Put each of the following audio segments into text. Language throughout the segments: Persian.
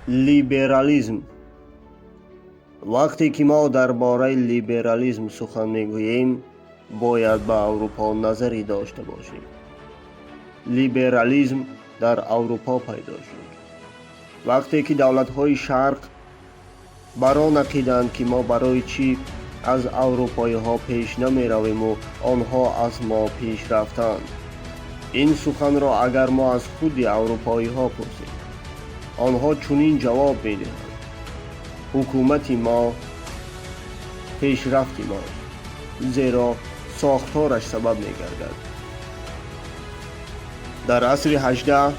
لیبرالیسم. وقتی که ما درباره لیبرالیسم سخن میگوییم باید به اروپا نظری داشته باشیم. لیبرالیسم در اروپا پیدا شد وقتی که دولت‌های شرق بران عقیدند که ما برای چی از اروپایی ها پیش نمی رویم و آنها از ما پیش رفتند. این سخن را اگر ما از خود اروپایی ها پرسیم آنها چنین جواب می دهند: حکومت ما پیشرفت ما، زیرا ساختارش سبب می گردد. در عصر 18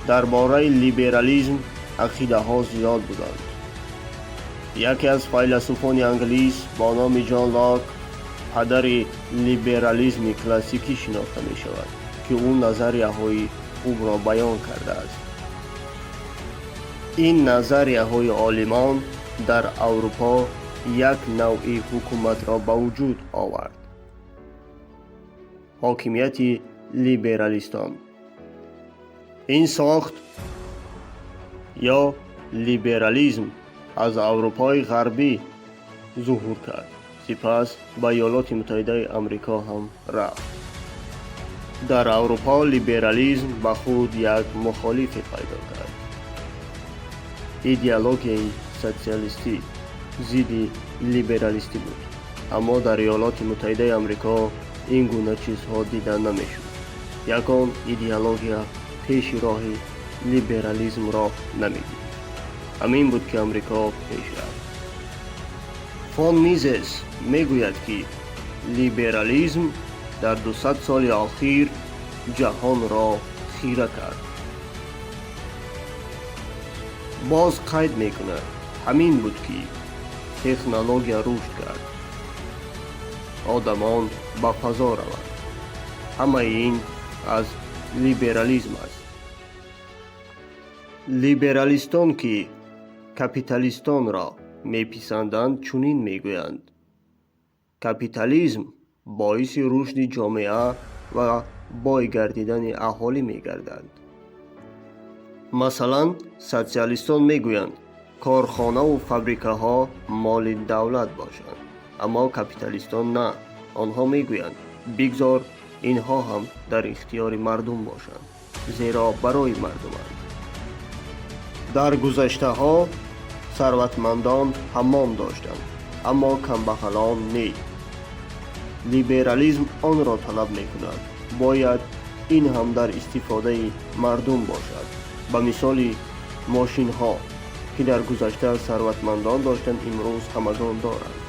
درباره لیبرالیسم عقیده ها زیاد بودند. یکی از فیلسوفان انگلیس با نام جان لاک پدر لیبرالیسم کلاسیکی شناخته می شود که او نظریه های خوب را بیان کرده است. این نظریه های عالمان در اروپا یک نوع حکومت را به وجود آورد: حاکمیت لیبرالیستان. این ساخت یا لیبرالیسم از اروپای غربی ظهور کرد، سپس به ایالات متحده آمریکا هم رفت. در اروپا لیبرالیسم به خود یک مخالف پیدا کرد. ایدئولوژی سوسیالیستی ضد لیبرالیستی بود، اما در ایالات متحده آمریکا این گونه چیزها دیده نمیشد. یکان ایدئولوژی پیش راه لیبرالیسم را نمیدید. همین بود که آمریکا پیش رفت. فون میزس میگوید که لیبرالیسم در 200 سال اخیر جهان را خیره کرد. باز قید میکند همین بود که تکنولوژی رشد کرد، آدمان به فضا روند. همه این از لیبرالیسم است. لیبرالیستان که کپیتالیستان را میپسندند چنین میگویند: کپیتالیسم باعث رشد جامعه و بای گردیدن اهالی میگردد. مثلا سوسیالیستان میگویند کارخانه و فابریکه ها مال دولت باشند، اما کپیتالیستان نه. آنها میگویند بگذار اینها هم در اختیار مردم باشند، زیرا برای مردمند. در گذشته ها ثروتمندان حمام داشتند، اما کمبخلان نه. لیبرالیسم آن را طلب میکند باید این هم در استفاده مردم باشد. به مثال ماشین ها که در گذشته ثروتمندان داشتند امروز همگان دارند.